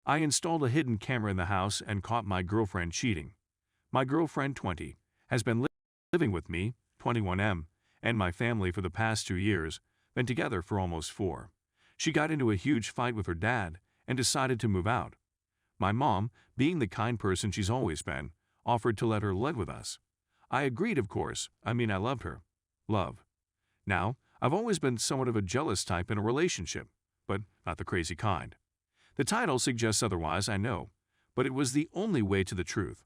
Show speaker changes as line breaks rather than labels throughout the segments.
I installed a hidden camera in the house and caught my girlfriend cheating. My girlfriend, 20, has been living with me, 21M, and my family for the past 2 years, been together for almost 4. She got into a huge fight with her dad and decided to move out. My mom, being the kind person she's always been, offered to let her live with us. I agreed, of course. I loved her. Love. Now, I've always been somewhat of a jealous type in a relationship, but not the crazy kind. The title suggests otherwise, I know, but it was the only way to the truth.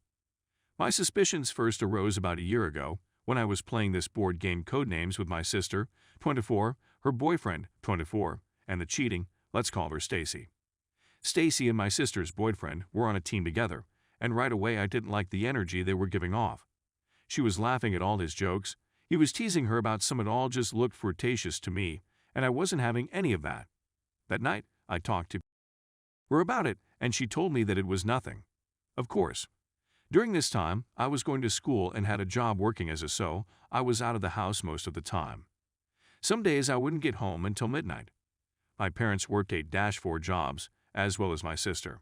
My suspicions first arose about a year ago when I was playing this board game Codenames with my sister, 24, her boyfriend, 24, and the cheating, let's call her Stacy. Stacy and my sister's boyfriend were on a team together, and right away I didn't like the energy they were giving off. She was laughing at all his jokes, he was teasing her about some, it all just looked flirtatious to me, and I wasn't having any of that. That night, I talked to her about it, and she told me that it was nothing. Of course. During this time, I was going to school and had a job working as a so I was out of the house most of the time. Some days I wouldn't get home until midnight. My parents worked 8-4 jobs, as well as my sister.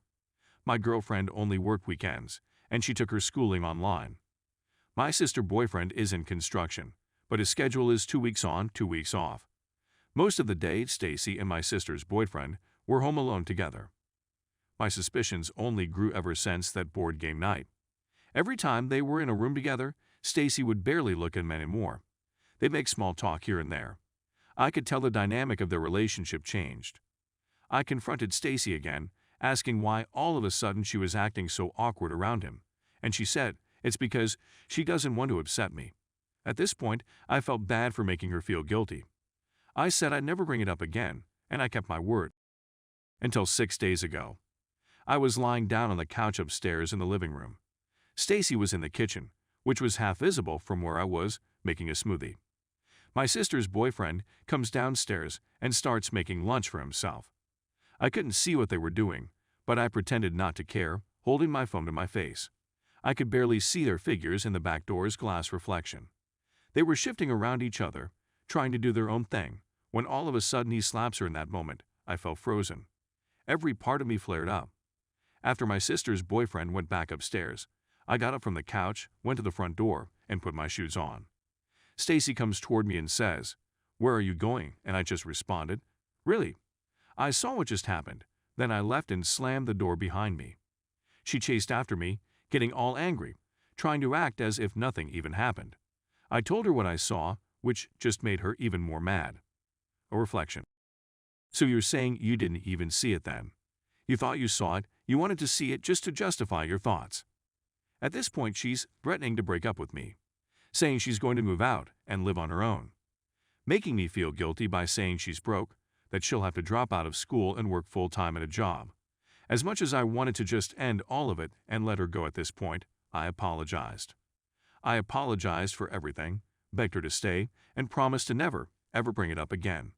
My girlfriend only worked weekends, and she took her schooling online. My sister boyfriend is in construction, but his schedule is 2 weeks on, 2 weeks off. Most of the day, Stacy and my sister's boyfriend were home alone together. My suspicions only grew ever since that board game night. Every time they were in a room together, Stacy would barely look at him anymore. They'd make small talk here and there. I could tell the dynamic of their relationship changed. I confronted Stacy again, asking why all of a sudden she was acting so awkward around him, and she said, it's because she doesn't want to upset me. At this point, I felt bad for making her feel guilty. I said I'd never bring it up again, and I kept my word. Until 6 days ago. I was lying down on the couch upstairs in the living room. Stacy was in the kitchen, which was half visible from where I was, making a smoothie. My sister's boyfriend comes downstairs and starts making lunch for himself. I couldn't see what they were doing, but I pretended not to care, holding my phone to my face. I could barely see their figures in the back door's glass reflection. They were shifting around each other, trying to do their own thing, when all of a sudden he slaps her. In that moment, I felt frozen. Every part of me flared up. After my sister's boyfriend went back upstairs, I got up from the couch, went to the front door, and put my shoes on. Stacy comes toward me and says, "Where are you going?" And I just responded, "Really?" I saw what just happened. Then I left and slammed the door behind me. She chased after me, getting all angry, trying to act as if nothing even happened. I told her what I saw, which just made her even more mad. A reflection. So you're saying you didn't even see it then? You thought you saw it, you wanted to see it just to justify your thoughts. At this point, she's threatening to break up with me, saying she's going to move out and live on her own, making me feel guilty by saying she's broke, that she'll have to drop out of school and work full-time at a job. As much as I wanted to just end all of it and let her go at this point, I apologized. I apologized for everything, begged her to stay, and promised to never, ever bring it up again.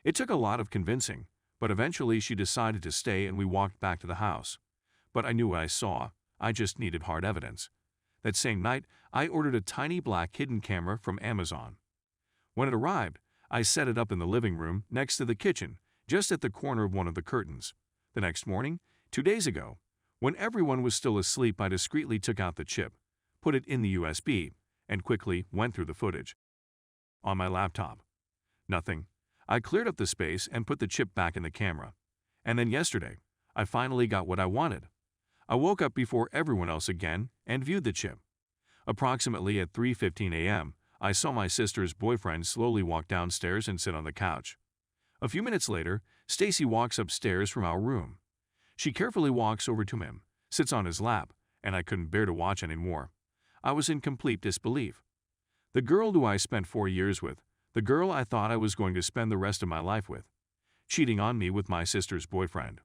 It took a lot of convincing, but eventually she decided to stay and we walked back to the house. But I knew what I saw. I just needed hard evidence. That same night, I ordered a tiny black hidden camera from Amazon. When it arrived, I set it up in the living room next to the kitchen, just at the corner of one of the curtains. The next morning, 2 days ago, when everyone was still asleep, I discreetly took out the chip, put it in the USB, and quickly went through the footage. On my laptop. Nothing. I cleared up the space and put the chip back in the camera. And then yesterday, I finally got what I wanted. I woke up before everyone else again and viewed the chip. Approximately at 3:15 a.m., I saw my sister's boyfriend slowly walk downstairs and sit on the couch. A few minutes later, Stacy walks upstairs from our room. She carefully walks over to him, sits on his lap, and I couldn't bear to watch anymore. I was in complete disbelief. The girl who I spent 4 years with, the girl I thought I was going to spend the rest of my life with, cheating on me with my sister's boyfriend.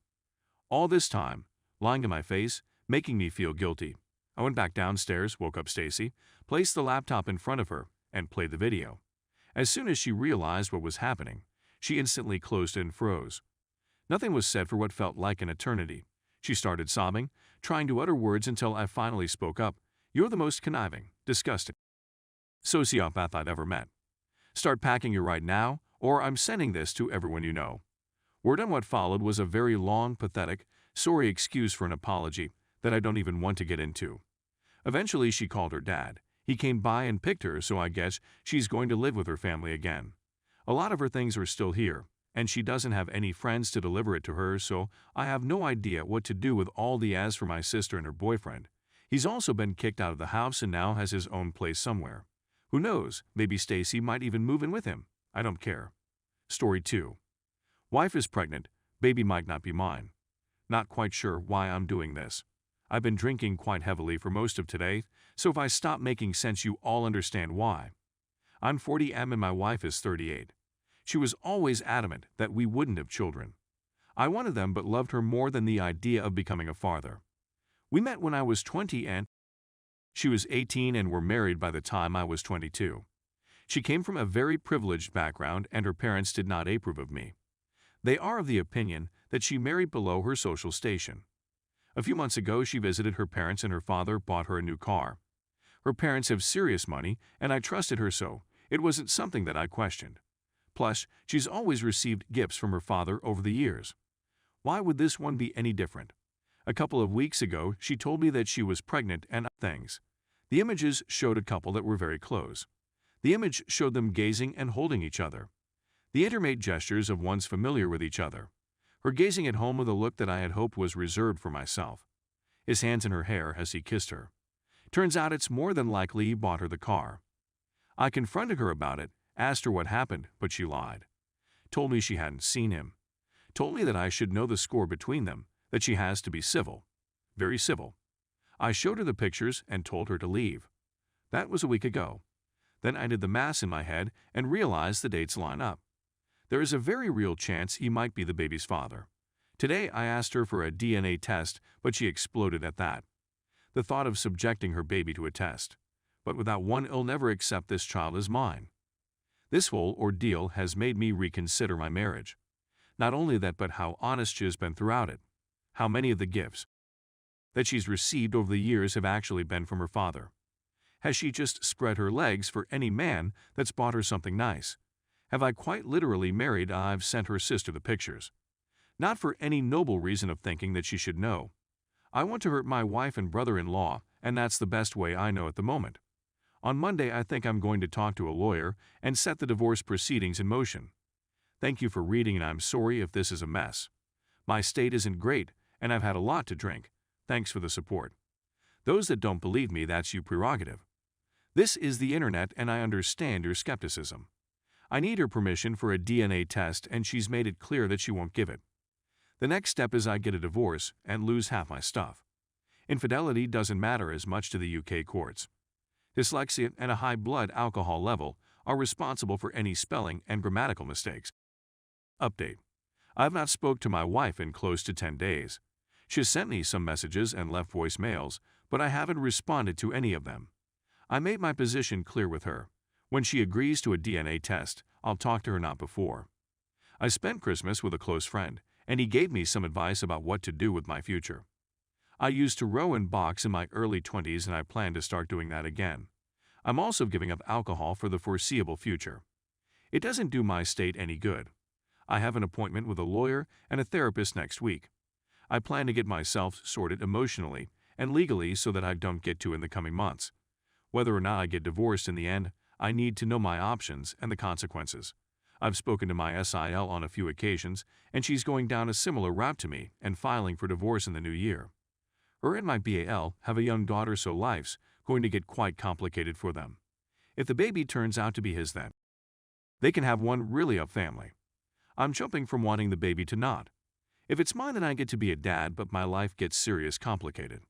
All this time, lying to my face, making me feel guilty. I went back downstairs, woke up Stacy, placed the laptop in front of her, and played the video. As soon as she realized what was happening, she instantly closed it and froze. Nothing was said for what felt like an eternity. She started sobbing, trying to utter words until I finally spoke up. "You're the most conniving, disgusting sociopath I've ever met. Start packing your right now, or I'm sending this to everyone you know." Word on what followed was a very long, pathetic, Sorry excuse for an apology that I don't even want to get into. Eventually she called her dad. He came by and picked her, so I guess she's going to live with her family again. A lot of her things are still here, and she doesn't have any friends to deliver it to her, so I have no idea what to do with all the as for my sister and her boyfriend. He's also been kicked out of the house and now has his own place somewhere. Who knows, maybe Stacy might even move in with him. I don't care. Story 2. Wife is pregnant, baby might not be mine. Not quite sure why I'm doing this. I've been drinking quite heavily for most of today, so if I stop making sense you all understand why. I'm 40M and my wife is 38. She was always adamant that we wouldn't have children. I wanted them but loved her more than the idea of becoming a father. We met when I was 20 and she was 18 and were married by the time I was 22. She came from a very privileged background and her parents did not approve of me. They are of the opinion that she married below her social station. A few months ago she visited her parents and her father bought her a new car. Her parents have serious money and I trusted her, so it wasn't something that I questioned. Plus, she's always received gifts from her father over the years. Why would this one be any different? A couple of weeks ago she told me that she was pregnant and things. The images showed a couple that were very close. The image showed them gazing and holding each other. The intimate gestures of ones familiar with each other. Her gazing at home with a look that I had hoped was reserved for myself. His hands in her hair as he kissed her. Turns out it's more than likely he bought her the car. I confronted her about it, asked her what happened, but she lied. Told me she hadn't seen him. Told me that I should know the score between them, that she has to be civil. Very civil. I showed her the pictures and told her to leave. That was a week ago. Then I did the math in my head and realized the dates line up. There is a very real chance he might be the baby's father. Today I asked her for a DNA test, but she exploded at that. The thought of subjecting her baby to a test. But without one, I'll never accept this child as mine. This whole ordeal has made me reconsider my marriage. Not only that, but how honest she has been throughout it. How many of the gifts that she's received over the years have actually been from her father. Has she just spread her legs for any man that's bought her something nice? Have I quite literally married? I've sent her sister the pictures. Not for any noble reason of thinking that she should know. I want to hurt my wife and brother-in-law, and that's the best way I know at the moment. On Monday I think I'm going to talk to a lawyer and set the divorce proceedings in motion. Thank you for reading and I'm sorry if this is a mess. My state isn't great and I've had a lot to drink. Thanks for the support. Those that don't believe me, that's your prerogative. This is the internet and I understand your skepticism. I need her permission for a DNA test and she's made it clear that she won't give it. The next step is I get a divorce and lose half my stuff. Infidelity doesn't matter as much to the UK courts. Dyslexia and a high blood alcohol level are responsible for any spelling and grammatical mistakes. Update. I have not spoke to my wife in close to 10 days. She has sent me some messages and left voicemails, but I haven't responded to any of them. I made my position clear with her. When she agrees to a DNA test, I'll talk to her, not before. I spent Christmas with a close friend, and he gave me some advice about what to do with my future. I used to row and box in my early 20s and I plan to start doing that again. I'm also giving up alcohol for the foreseeable future. It doesn't do my state any good. I have an appointment with a lawyer and a therapist next week. I plan to get myself sorted emotionally and legally so that I don't get to in the coming months. Whether or not I get divorced in the end, I need to know my options and the consequences. I've spoken to my SIL on a few occasions, and she's going down a similar route to me and filing for divorce in the new year. Her and my BAL have a young daughter, so life's going to get quite complicated for them. If the baby turns out to be his, then they can have one really up family. I'm jumping from wanting the baby to not. If it's mine, then I get to be a dad, but my life gets serious complicated.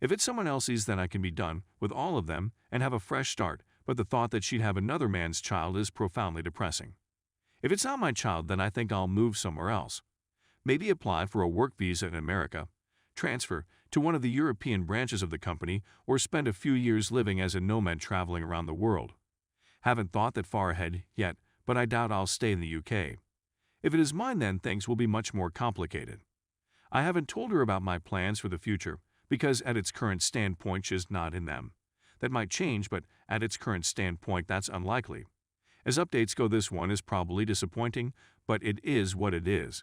If it's someone else's, then I can be done with all of them and have a fresh start, but the thought that she'd have another man's child is profoundly depressing. If it's not my child, then I think I'll move somewhere else. Maybe apply for a work visa in America, transfer to one of the European branches of the company, or spend a few years living as a nomad traveling around the world. Haven't thought that far ahead yet, but I doubt I'll stay in the UK. If it is mine, then things will be much more complicated. I haven't told her about my plans for the future, because at its current standpoint she's not in them. That might change, but at its current standpoint that's unlikely. As updates go, this one is probably disappointing, but it is what it is.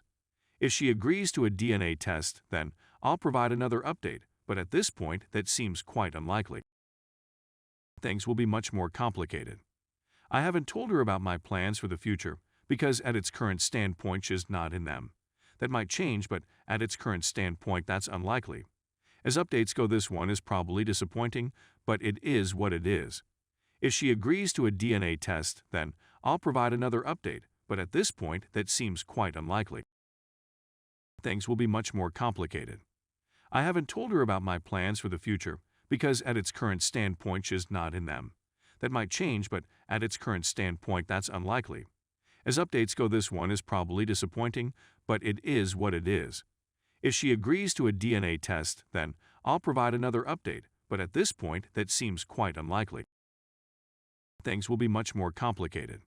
If she agrees to a DNA test, then I'll provide another update, but at this point that seems quite unlikely. Things will be much more complicated. I haven't told her about my plans for the future because at its current standpoint she's not in them. That might change, but at its current standpoint that's unlikely. As updates go, this one is probably disappointing, but it is what it is. If she agrees to a DNA test, then I'll provide another update, but at this point that seems quite unlikely. Things will be much more complicated. I haven't told her about my plans for the future because at its current standpoint she's not in them. That might change, but at its current standpoint that's unlikely. As updates go, this one is probably disappointing, but it is what it is. If she agrees to a DNA test, then I'll provide another update, but at this point that seems quite unlikely. Things will be much more complicated.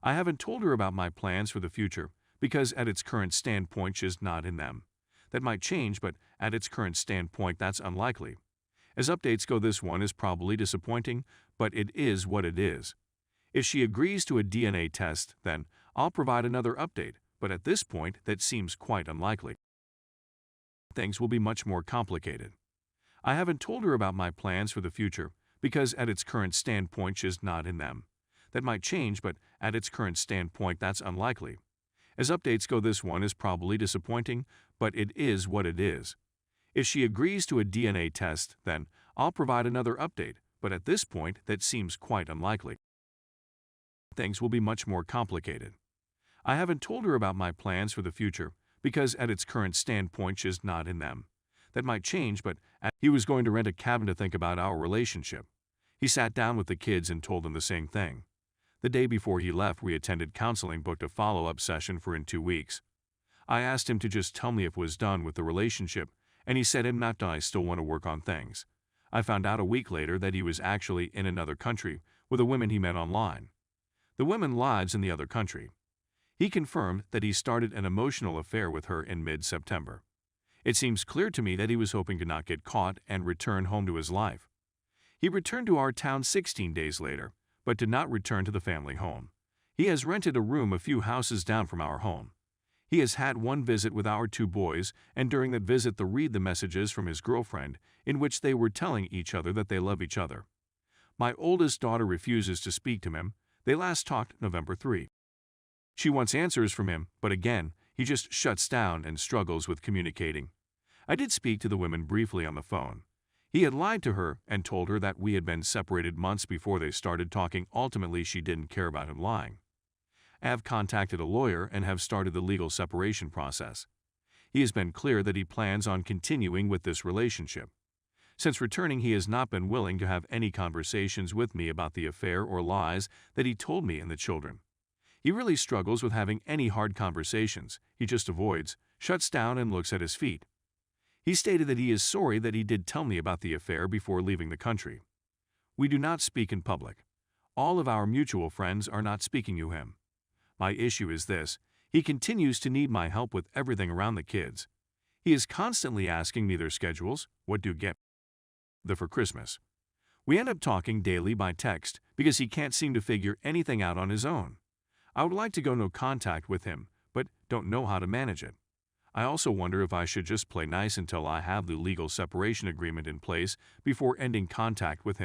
I haven't told her about my plans for the future because at its current standpoint she's not in them. That might change, but at its current standpoint that's unlikely. As updates go, this one is probably disappointing, but it is what it is. If she agrees to a DNA test, then I'll provide another update, but at this point that seems quite unlikely. Things will be much more complicated. I haven't told her about my plans for the future because at its current standpoint she's not in them. That might change, but at its current standpoint that's unlikely. As updates go, this one is probably disappointing, but it is what it is. If she agrees to a DNA test, then I'll provide another update, but at this point that seems quite unlikely. Things will be much more complicated. I haven't told her about my plans for the future because at its current standpoint she's not in them. That might change, but he was going to rent a cabin to think about our relationship. He sat down with the kids and told them the same thing. The day before he left, we attended counseling, booked a follow-up session for in 2 weeks. I asked him to just tell me if it was done with the relationship, and he said I'm not done, I still want to work on things. I found out a week later that he was actually in another country with a woman he met online. The woman lives in the other country. He confirmed that he started an emotional affair with her in mid-September. It seems clear to me that he was hoping to not get caught and return home to his life. He returned to our town 16 days later, but did not return to the family home. He has rented a room a few houses down from our home. He has had one visit with our 2 boys, and during that visit they read the messages from his girlfriend in which they were telling each other that they love each other. My oldest daughter refuses to speak to him. They last talked November 3. She wants answers from him, but again, he just shuts down and struggles with communicating. I did speak to the women briefly on the phone. He had lied to her and told her that we had been separated months before they started talking. Ultimately, she didn't care about him lying. I have contacted a lawyer and have started the legal separation process. He has been clear that he plans on continuing with this relationship. Since returning, he has not been willing to have any conversations with me about the affair or lies that he told me and the children. He really struggles with having any hard conversations. He just avoids, shuts down, and looks at his feet. He stated that he is sorry that he did tell me about the affair before leaving the country. We do not speak in public. All of our mutual friends are not speaking to him. My issue is this: he continues to need my help with everything around the kids. He is constantly asking me their schedules, what do you get for Christmas. We end up talking daily by text because he can't seem to figure anything out on his own. I would like to go no contact with him, but don't know how to manage it. I also wonder if I should just play nice until I have the legal separation agreement in place before ending contact with him.